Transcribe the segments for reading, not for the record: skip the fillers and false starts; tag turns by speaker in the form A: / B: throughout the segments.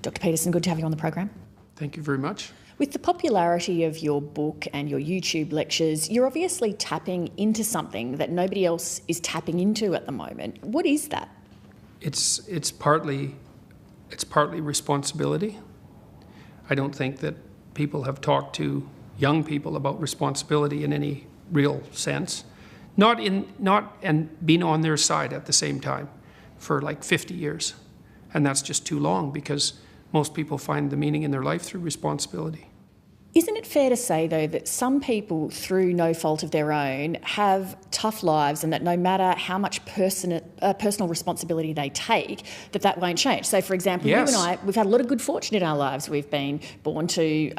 A: Dr. Peterson, good to have you on the program.
B: Thank you very much.
A: With the popularity of your book and your YouTube lectures, you're obviously tapping into something that nobody else is tapping into at the moment. What is that?
B: It's partly responsibility. I don't think that people have talked to young people about responsibility in any real sense. And being on their side at the same time for like 50 years. And that's just too long because most people find the meaning in their life through responsibility.
A: Isn't it fair to say, though, that some people, through no fault of their own, have tough lives and that no matter how much personal responsibility they take, that won't change? So, for example,
B: Yes.
A: You and I, we've had a lot of good fortune in our lives. We've been born to,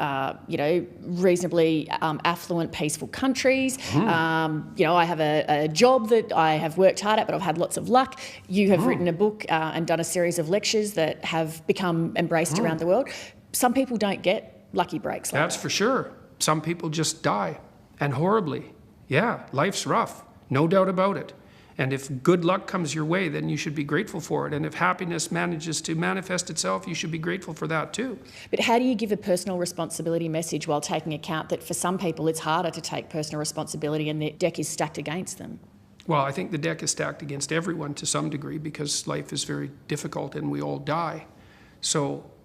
A: reasonably affluent, peaceful countries. I have a job that I have worked hard at, but I've had lots of luck. You have written a book and done a series of lectures that have become embraced around the world. Some people don't get lucky breaks like
B: That's
A: that.
B: for sure. Some people just die, and horribly. Yeah, life's rough, no doubt about it. And if good luck comes your way, then you should be grateful for it. And if happiness manages to manifest itself, you should be grateful for that too.
A: But how do you give a personal responsibility message while taking account that for some people it's harder to take personal responsibility and the deck is stacked against them?
B: Well, I think the deck is stacked against everyone to some degree because life is very difficult and we all die.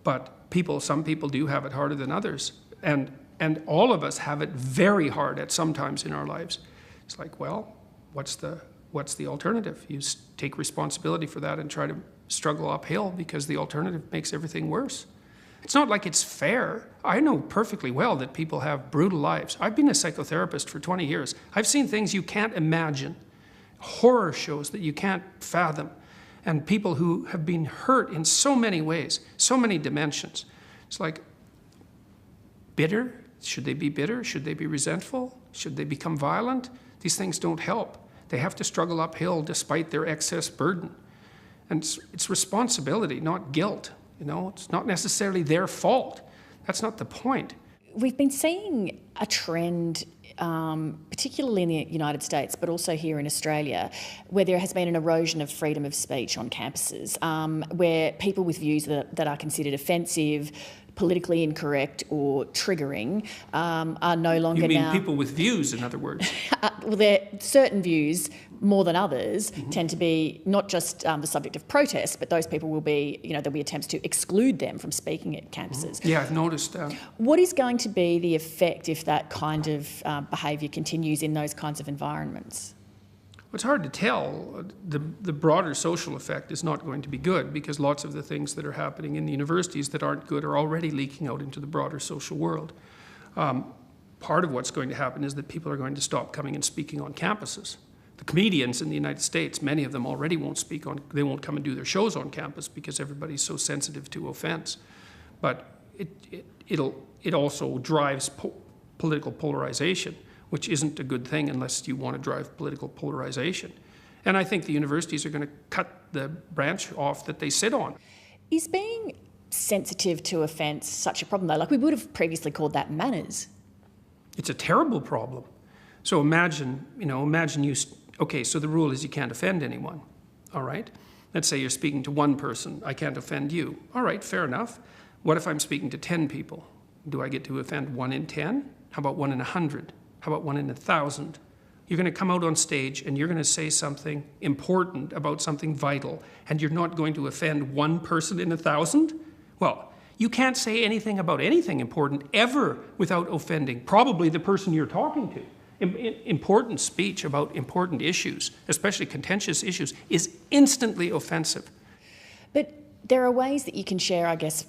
B: But some people do have it harder than others. And all of us have it very hard at some times in our lives. It's like, well, what's the alternative? You take responsibility for that and try to struggle uphill because the alternative makes everything worse. It's not like it's fair. I know perfectly well that people have brutal lives. I've been a psychotherapist for 20 years. I've seen things you can't imagine, horror shows that you can't fathom, and people who have been hurt in so many ways, so many dimensions. It's like, bitter? Should they be bitter? Should they be resentful? Should they become violent? These things don't help. They have to struggle uphill despite their excess burden. And it's responsibility, not guilt. It's not necessarily their fault. That's not the point.
A: We've been seeing a trend, particularly in the United States, but also here in Australia, where there has been an erosion of freedom of speech on campuses, where people with views that are considered offensive, politically incorrect or triggering are no longer
B: You mean
A: now...
B: people with views, in other words?
A: Certain views, more than others, tend to be not just the subject of protest, but those people will be, there'll be attempts to exclude them from speaking at campuses.
B: Yeah, I've noticed that.
A: What is going to be the effect if that kind of behaviour continues in those kinds of environments?
B: It's hard to tell. The broader social effect is not going to be good because lots of the things that are happening in the universities that aren't good are already leaking out into the broader social world. Part of what's going to happen is that people are going to stop coming and speaking on campuses. The comedians in the United States, many of them already they won't come and do their shows on campus because everybody's so sensitive to offense. But it also drives political polarization, which isn't a good thing unless you want to drive political polarization. And I think the universities are going to cut the branch off that they sit on.
A: Is being sensitive to offence such a problem, though? Like, we would have previously called that manners.
B: It's a terrible problem. So imagine so the rule is you can't offend anyone, all right? Let's say you're speaking to one person, I can't offend you. All right, fair enough. What if I'm speaking to 10 people? Do I get to offend 1 in 10? How about 1 in 100? How about 1 in 1,000? You're going to come out on stage and you're going to say something important about something vital, and you're not going to offend one person in 1,000? Well, you can't say anything about anything important ever without offending probably the person you're talking to. Important speech about important issues, especially contentious issues, is instantly offensive.
A: But there are ways that you can share, I guess,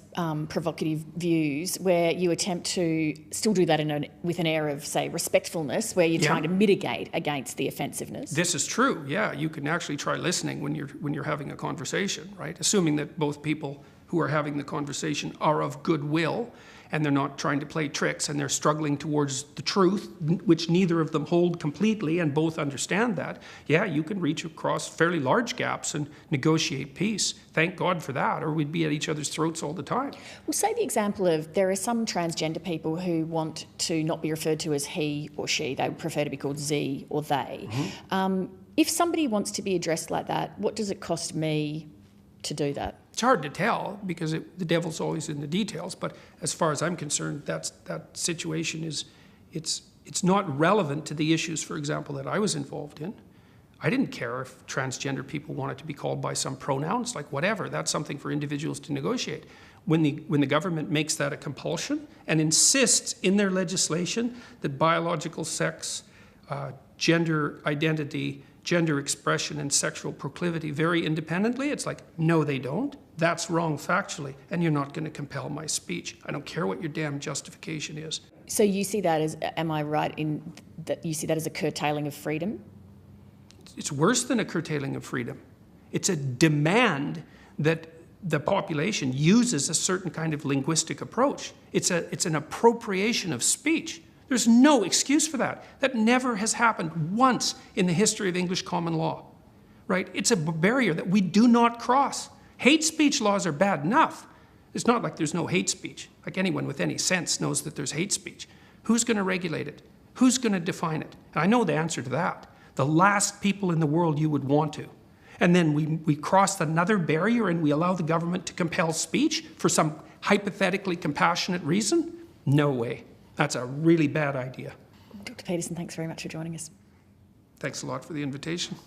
A: provocative views where you attempt to still do that with an air of, say, respectfulness, where you're trying to mitigate against the offensiveness.
B: This is true, yeah. You can actually try listening when you're having a conversation, right? Assuming that both people who are having the conversation are of goodwill and they're not trying to play tricks and they're struggling towards the truth, which neither of them hold completely and both understand that. Yeah, you can reach across fairly large gaps and negotiate peace. Thank God for that, or we'd be at each other's throats all the time.
A: Well, say the example of there are some transgender people who want to not be referred to as he or she. They would prefer to be called Z or they. If somebody wants to be addressed like that, what does it cost me to do that?
B: It's hard to tell because the devil's always in the details. But as far as I'm concerned, that situation it's not relevant to the issues, for example, that I was involved in. I didn't care if transgender people wanted to be called by some pronouns, like whatever. That's something for individuals to negotiate. When the government makes that a compulsion and insists in their legislation that biological sex, gender identity, gender expression, and sexual proclivity vary independently, it's like, no, they don't. That's wrong factually, and you're not going to compel my speech. I don't care what your damn justification is.
A: So you see that as, am I right in that you see that as a curtailing of freedom?
B: It's worse than a curtailing of freedom. It's a demand that the population uses a certain kind of linguistic approach. It's an appropriation of speech. There's no excuse for that. That never has happened once in the history of English common law, right? It's a barrier that we do not cross. Hate speech laws are bad enough. It's not like there's no hate speech. Like anyone with any sense knows that there's hate speech. Who's going to regulate it? Who's going to define it? And I know the answer to that. The last people in the world you would want to. And then we cross another barrier and we allow the government to compel speech for some hypothetically compassionate reason? No way. That's a really bad idea.
A: Dr. Peterson, thanks very much for joining us.
B: Thanks a lot for the invitation.